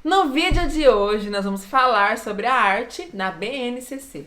No vídeo de hoje, nós vamos falar sobre a arte na BNCC.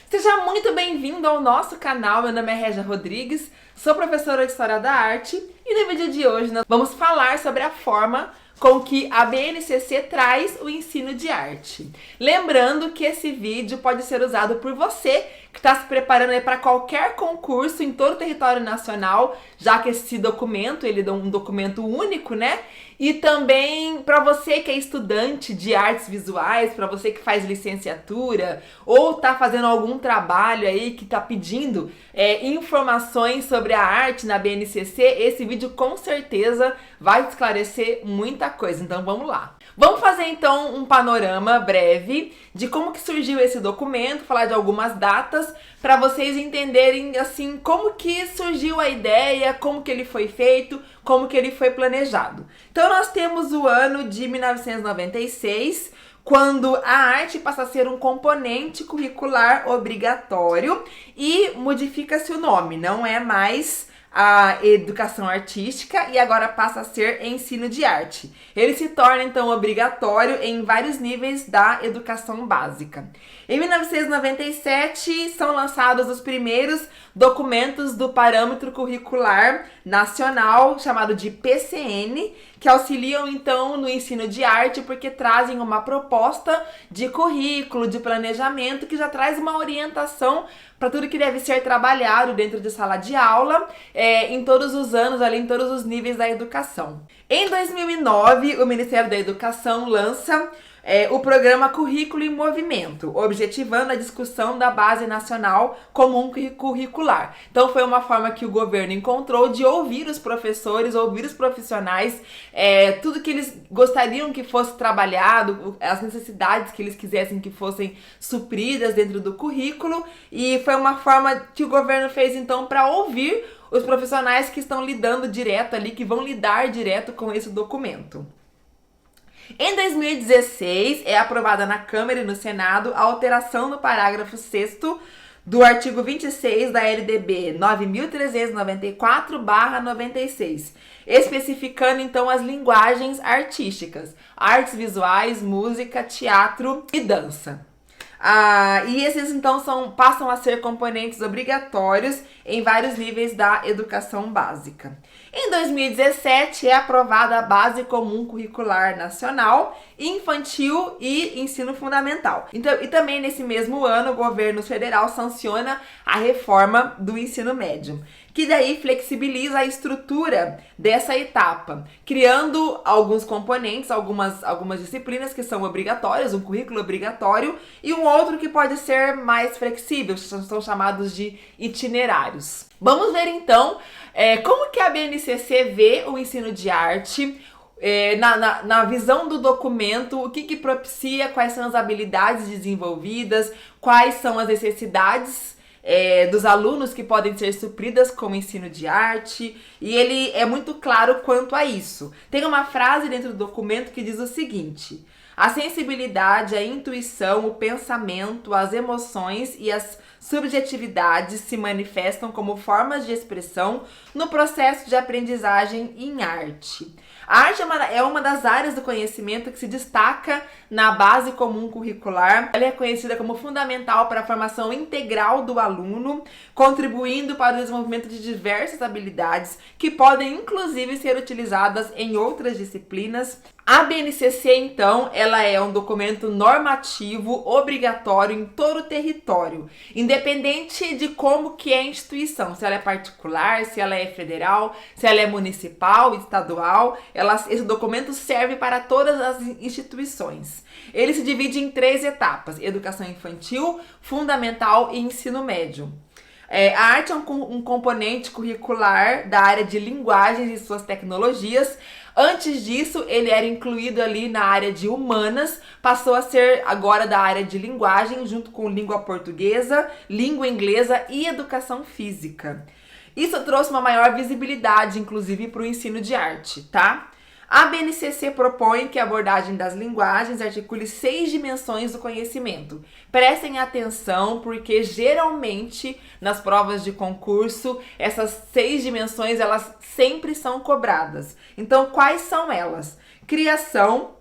Seja muito bem-vindo ao nosso canal, meu nome é Régia Rodrigues, sou professora de História da Arte e no vídeo de hoje nós vamos falar sobre a forma com que a BNCC traz o ensino de arte. Lembrando que esse vídeo pode ser usado por você que está se preparando para qualquer concurso em todo o território nacional, já que esse documento, ele é um documento único, né? E também para você que é estudante de artes visuais, para você que faz licenciatura ou está fazendo algum trabalho aí que está pedindo informações sobre a arte na BNCC, esse vídeo com certeza vai esclarecer muita coisa. Então vamos lá. Vamos fazer então um panorama breve de como que surgiu esse documento, falar de algumas datas para vocês entenderem assim como que surgiu a ideia, como que ele foi feito, como que ele foi planejado. Então nós temos o ano de 1996, quando a arte passa a ser um componente curricular obrigatório e modifica-se o nome, não é mais a educação artística e agora passa a ser ensino de arte. Ele se torna então obrigatório em vários níveis da educação básica. Em 1997 são lançados os primeiros documentos do Parâmetro Curricular Nacional, chamado de PCN, que auxiliam então no ensino de arte porque trazem uma proposta de currículo, de planejamento que já traz uma orientação para tudo que deve ser trabalhado dentro de sala de aula, em todos os anos, ali em todos os níveis da educação. Em 2009, o Ministério da Educação lança o programa Currículo em Movimento, objetivando a discussão da Base Nacional Comum Curricular. Então foi uma forma que o governo encontrou de ouvir os professores, ouvir os profissionais, tudo que eles gostariam que fosse trabalhado, as necessidades que eles quisessem que fossem supridas dentro do currículo, e foi uma forma que o governo fez então para ouvir os profissionais que estão lidando direto ali, que vão lidar direto com esse documento. Em 2016, é aprovada na Câmara e no Senado a alteração no parágrafo 6º do artigo 26 da LDB 9.394/96, especificando então as linguagens artísticas, artes visuais, música, teatro e dança. E esses então passam a ser componentes obrigatórios em vários níveis da educação básica. Em 2017 é aprovada a Base Comum Curricular Nacional, Infantil e Ensino Fundamental. Então, e também nesse mesmo ano o governo federal sanciona a reforma do ensino médio, que daí flexibiliza a estrutura dessa etapa, criando alguns componentes, algumas disciplinas que são obrigatórias, um currículo obrigatório, e um outro que pode ser mais flexível, são chamados de itinerários. Vamos ver então como que a BNCC vê o ensino de arte, na visão do documento, o que propicia, quais são as habilidades desenvolvidas, quais são as necessidades dos alunos que podem ser supridas com o ensino de arte, e ele é muito claro quanto a isso. Tem uma frase dentro do documento que diz o seguinte: a sensibilidade, a intuição, o pensamento, as emoções e as subjetividades se manifestam como formas de expressão no processo de aprendizagem em arte. A arte é uma das áreas do conhecimento que se destaca na Base Comum Curricular. Ela é conhecida como fundamental para a formação integral do aluno, contribuindo para o desenvolvimento de diversas habilidades que podem, inclusive, ser utilizadas em outras disciplinas. A BNCC, então, ela é um documento normativo obrigatório em todo o território, independente de como que é a instituição, se ela é particular, se ela é federal, se ela é municipal, estadual. Esse documento serve para todas as instituições. Ele se divide em 3 etapas: educação infantil, fundamental e ensino médio. A arte é um componente curricular da área de linguagens e suas tecnologias. Antes disso, ele era incluído ali na área de humanas, passou a ser agora da área de linguagem, junto com língua portuguesa, língua inglesa e educação física. Isso trouxe uma maior visibilidade, inclusive, para o ensino de arte, tá? A BNCC propõe que a abordagem das linguagens articule 6 dimensões do conhecimento. Prestem atenção, porque geralmente nas provas de concurso, essas 6 dimensões elas sempre são cobradas. Então, quais são elas? Criação,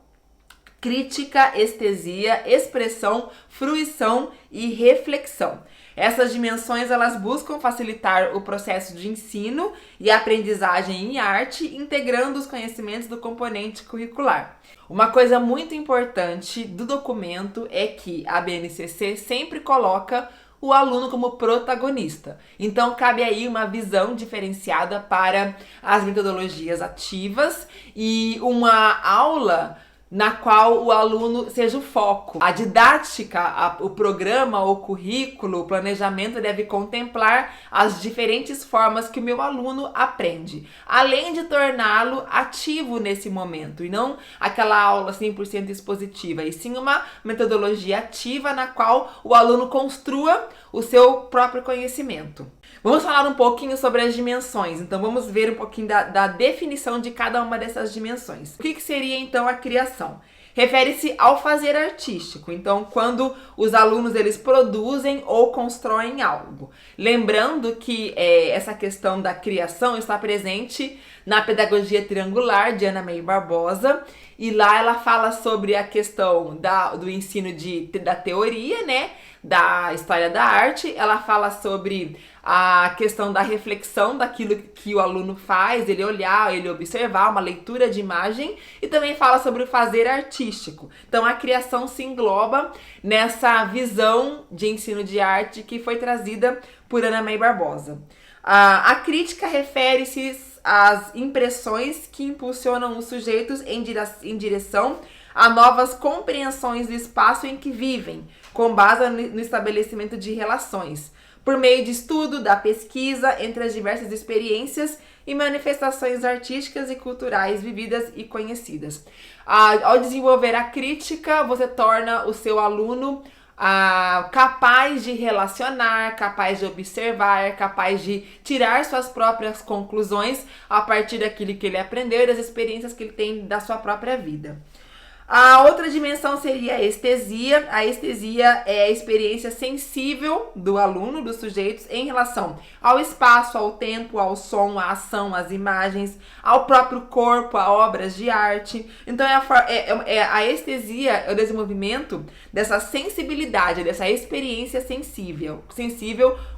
crítica, estesia, expressão, fruição e reflexão. Essas dimensões elas buscam facilitar o processo de ensino e aprendizagem em arte, integrando os conhecimentos do componente curricular. Uma coisa muito importante do documento é que a BNCC sempre coloca o aluno como protagonista. Então, cabe aí uma visão diferenciada para as metodologias ativas e uma aula na qual o aluno seja o foco. A didática, o programa, o currículo, o planejamento deve contemplar as diferentes formas que o meu aluno aprende, além de torná-lo ativo nesse momento, e não aquela aula 100% expositiva, e sim uma metodologia ativa na qual o aluno construa o seu próprio conhecimento. Vamos falar um pouquinho sobre as dimensões, então vamos ver um pouquinho da definição de cada uma dessas dimensões. O que seria então a criação? Refere-se ao fazer artístico, então quando os alunos eles produzem ou constroem algo. Lembrando que essa questão da criação está presente na pedagogia triangular de Ana May Barbosa, e lá ela fala sobre a questão do ensino da teoria, né? Da história da arte. Ela fala sobre a questão da reflexão daquilo que o aluno faz, ele olhar, ele observar, uma leitura de imagem, e também fala sobre o fazer artístico. Então a criação se engloba nessa visão de ensino de arte que foi trazida por Ana May Barbosa. A crítica refere-se às impressões que impulsionam os sujeitos em direção a novas compreensões do espaço em que vivem, com base no estabelecimento de relações, por meio de estudo, da pesquisa entre as diversas experiências e manifestações artísticas e culturais vividas e conhecidas. Ao desenvolver a crítica, você torna o seu aluno capaz de relacionar, capaz de observar, capaz de tirar suas próprias conclusões a partir daquilo que ele aprendeu e das experiências que ele tem da sua própria vida. A outra dimensão seria a estesia. A estesia é a experiência sensível do aluno, dos sujeitos, em relação ao espaço, ao tempo, ao som, à ação, às imagens, ao próprio corpo, a obras de arte. Então, a estesia é o desenvolvimento dessa sensibilidade, dessa experiência sensível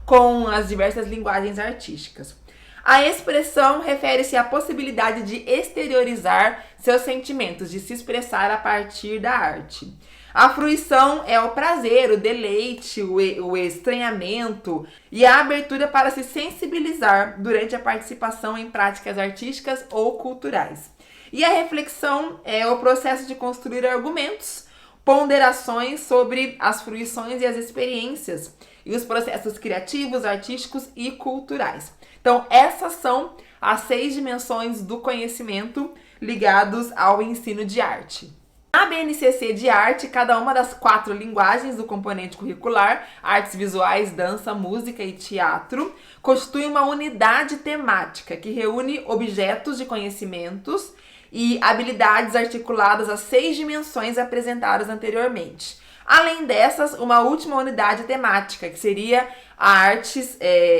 com as diversas linguagens artísticas. A expressão refere-se à possibilidade de exteriorizar seus sentimentos, de se expressar a partir da arte. A fruição é o prazer, o deleite, o estranhamento e a abertura para se sensibilizar durante a participação em práticas artísticas ou culturais. E a reflexão é o processo de construir argumentos, ponderações sobre as fruições e as experiências e os processos criativos, artísticos e culturais. Então, essas são as 6 dimensões do conhecimento ligados ao ensino de arte. Na BNCC de arte, cada uma das 4 linguagens do componente curricular, artes visuais, dança, música e teatro, constitui uma unidade temática que reúne objetos de conhecimentos e habilidades articuladas às 6 dimensões apresentadas anteriormente. Além dessas, uma última unidade temática, que seria a artes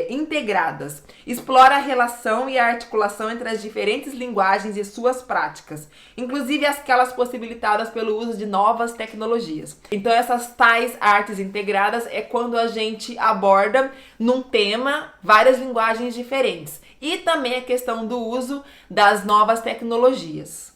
integradas. Explora a relação e a articulação entre as diferentes linguagens e suas práticas, inclusive aquelas possibilitadas pelo uso de novas tecnologias. Então, essas tais artes integradas é quando a gente aborda num tema várias linguagens diferentes. E também a questão do uso das novas tecnologias.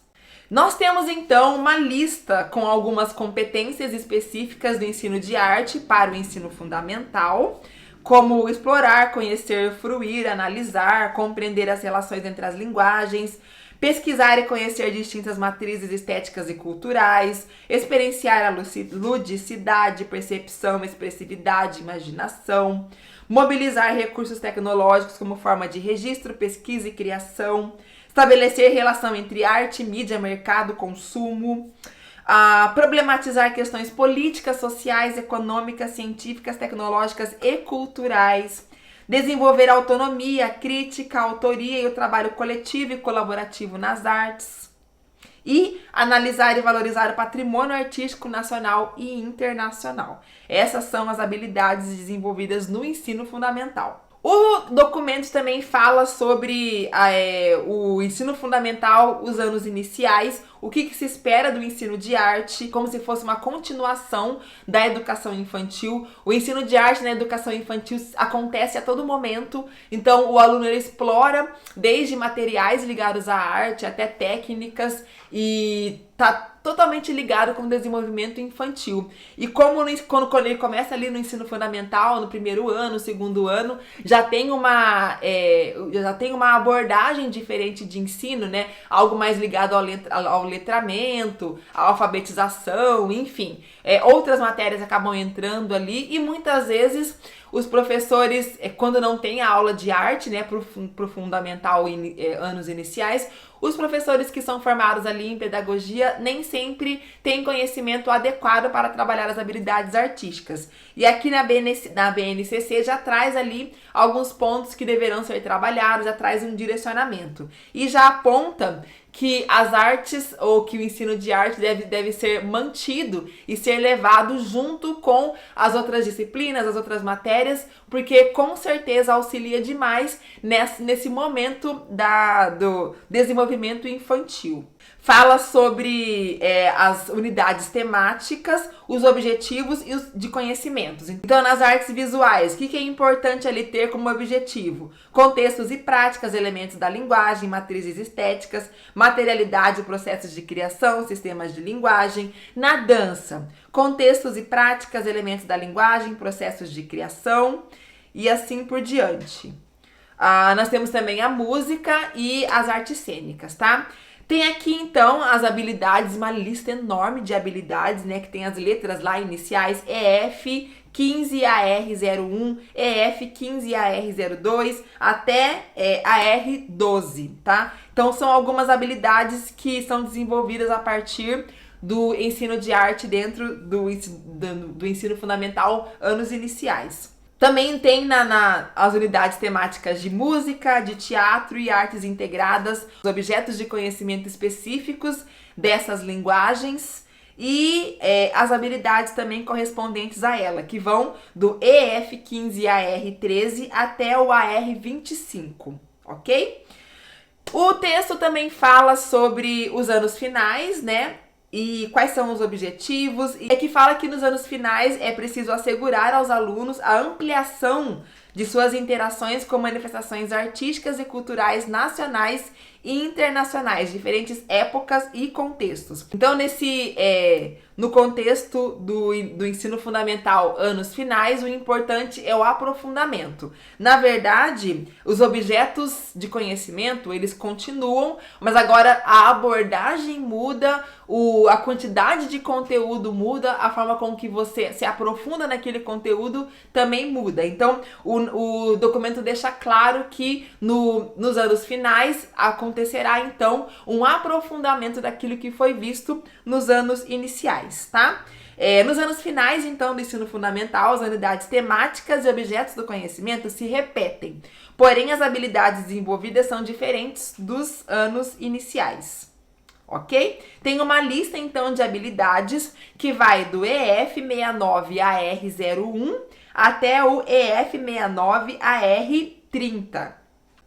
Nós temos então uma lista com algumas competências específicas do ensino de arte para o ensino fundamental, como explorar, conhecer, fruir, analisar, compreender as relações entre as linguagens, pesquisar e conhecer distintas matrizes estéticas e culturais, experienciar a ludicidade, percepção, expressividade, imaginação, mobilizar recursos tecnológicos como forma de registro, pesquisa e criação, estabelecer relação entre arte, mídia, mercado, consumo, problematizar questões políticas, sociais, econômicas, científicas, tecnológicas e culturais, desenvolver autonomia, crítica, autoria e o trabalho coletivo e colaborativo nas artes, e analisar e valorizar o patrimônio artístico nacional e internacional. Essas são as habilidades desenvolvidas no ensino fundamental. O documento também fala sobre o ensino fundamental, os anos iniciais, o que se espera do ensino de arte, como se fosse uma continuação da educação infantil. O ensino de arte na educação infantil acontece a todo momento, então o aluno ele explora desde materiais ligados à arte até técnicas e tá totalmente ligado com o desenvolvimento infantil. E quando ele começa ali no ensino fundamental, no primeiro ano, segundo ano, já tem uma abordagem diferente de ensino, né? Algo mais ligado ao letramento, à alfabetização, enfim. Outras matérias acabam entrando ali e muitas vezes os professores, quando não tem a aula de arte, né, pro fundamental anos iniciais, os professores que são formados ali em pedagogia nem sempre têm conhecimento adequado para trabalhar as habilidades artísticas. E aqui na BNCC já traz ali alguns pontos que deverão ser trabalhados, já traz um direcionamento. E já aponta que as artes, ou que o ensino de arte deve ser mantido e ser levado junto com as outras disciplinas, as outras matérias, porque com certeza auxilia demais nesse momento do desenvolvimento infantil. Fala sobre as unidades temáticas, os objetivos e os de conhecimentos. Então, nas artes visuais, o que é importante ali ter como objetivo? Contextos e práticas, elementos da linguagem, matrizes estéticas, materialidade e processos de criação, sistemas de linguagem. Na dança, contextos e práticas, elementos da linguagem, processos de criação e assim por diante. Nós temos também a música e as artes cênicas, tá? Tem aqui, então, as habilidades, uma lista enorme de habilidades, né? Que tem as letras lá iniciais, EF 15AR01, EF 15AR02, até AR12, tá? Então, são algumas habilidades que são desenvolvidas a partir do ensino de arte dentro do ensino fundamental, anos iniciais. Também tem as unidades temáticas de música, de teatro e artes integradas, os objetos de conhecimento específicos dessas linguagens e as habilidades também correspondentes a ela, que vão do EF15AR13 até o AR25, ok? O texto também fala sobre os anos finais, né? E quais são os objetivos, e que fala que nos anos finais é preciso assegurar aos alunos a ampliação de suas interações com manifestações artísticas e culturais nacionais e internacionais, diferentes épocas e contextos. Então, no contexto do ensino fundamental, anos finais, o importante é o aprofundamento. Na verdade, os objetos de conhecimento, eles continuam, mas agora a abordagem muda, a quantidade de conteúdo muda, a forma com que você se aprofunda naquele conteúdo também muda. Então, o documento deixa claro que nos anos finais acontecerá, então, um aprofundamento daquilo que foi visto nos anos iniciais, tá? Nos anos finais, então, do ensino fundamental, as unidades temáticas e objetos do conhecimento se repetem, porém as habilidades desenvolvidas são diferentes dos anos iniciais. Ok? Tem uma lista, então, de habilidades que vai do EF69AR01 até o EF69AR30.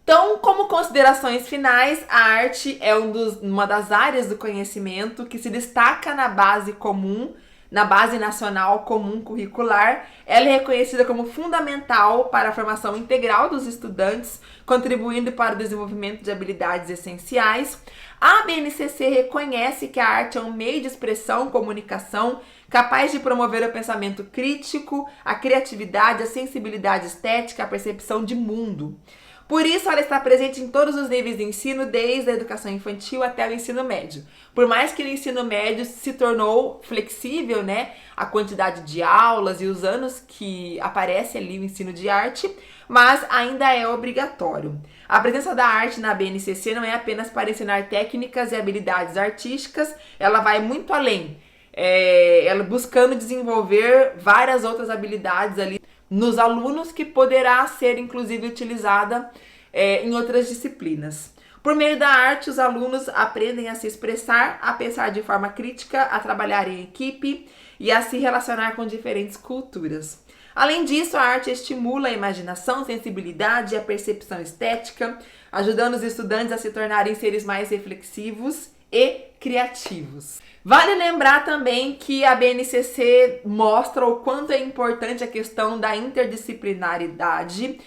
Então, como considerações finais, a arte é uma das áreas do conhecimento que se destaca na base comum, na Base Nacional Comum Curricular. Ela é reconhecida como fundamental para a formação integral dos estudantes, contribuindo para o desenvolvimento de habilidades essenciais. A BNCC reconhece que a arte é um meio de expressão, comunicação, capaz de promover o pensamento crítico, a criatividade, a sensibilidade estética, a percepção de mundo. Por isso, ela está presente em todos os níveis de ensino, desde a educação infantil até o ensino médio. Por mais que no ensino médio se tornou flexível, né, a quantidade de aulas e os anos que aparece ali o ensino de arte, mas ainda é obrigatório. A presença da arte na BNCC não é apenas para ensinar técnicas e habilidades artísticas, ela vai muito além. Ela buscando desenvolver várias outras habilidades ali nos alunos que poderá ser inclusive utilizada em outras disciplinas. Por meio da arte, os alunos aprendem a se expressar, a pensar de forma crítica, a trabalhar em equipe e a se relacionar com diferentes culturas. Além disso, a arte estimula a imaginação, sensibilidade e a percepção estética, ajudando os estudantes a se tornarem seres mais reflexivos e criativos. Vale lembrar também que a BNCC mostra o quanto é importante a questão da interdisciplinaridade,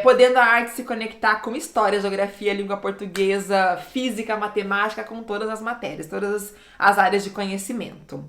podendo a arte se conectar com história, geografia, língua portuguesa, física, matemática, com todas as matérias, todas as áreas de conhecimento.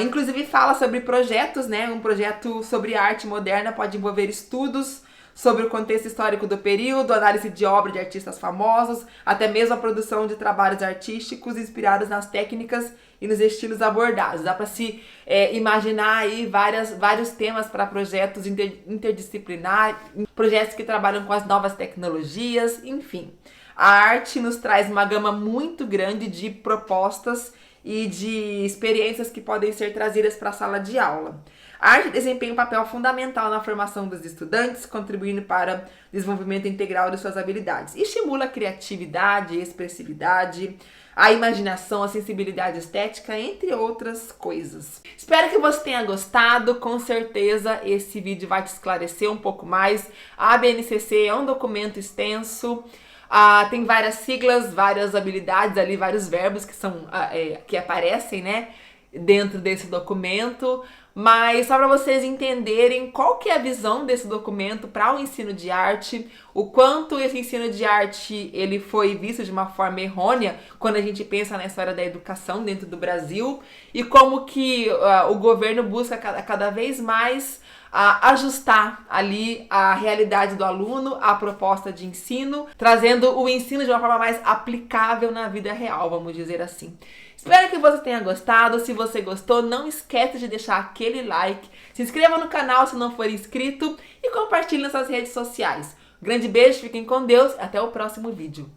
Inclusive fala sobre projetos, né? Um projeto sobre arte moderna pode envolver estudos sobre o contexto histórico do período, análise de obra de artistas famosos, até mesmo a produção de trabalhos artísticos inspirados nas técnicas e nos estilos abordados. Dá para se imaginar aí vários temas para projetos interdisciplinares, projetos que trabalham com as novas tecnologias, enfim. A arte nos traz uma gama muito grande de propostas e de experiências que podem ser trazidas para a sala de aula. A arte desempenha um papel fundamental na formação dos estudantes, contribuindo para o desenvolvimento integral de suas habilidades. Estimula a criatividade, a expressividade, a imaginação, a sensibilidade estética, entre outras coisas. Espero que você tenha gostado, com certeza esse vídeo vai te esclarecer um pouco mais. A BNCC é um documento extenso, tem várias siglas, várias habilidades ali, vários verbos que aparecem, né, dentro desse documento, mas só para vocês entenderem qual que é a visão desse documento para o ensino de arte, o quanto esse ensino de arte ele foi visto de uma forma errônea quando a gente pensa na história da educação dentro do Brasil e como que o governo busca cada vez mais ajustar ali a realidade do aluno, a proposta de ensino, trazendo o ensino de uma forma mais aplicável na vida real, vamos dizer assim. Espero que você tenha gostado. Se você gostou, não esquece de deixar aquele like, se inscreva no canal se não for inscrito e compartilhe nas suas redes sociais. Grande beijo, fiquem com Deus e até o próximo vídeo.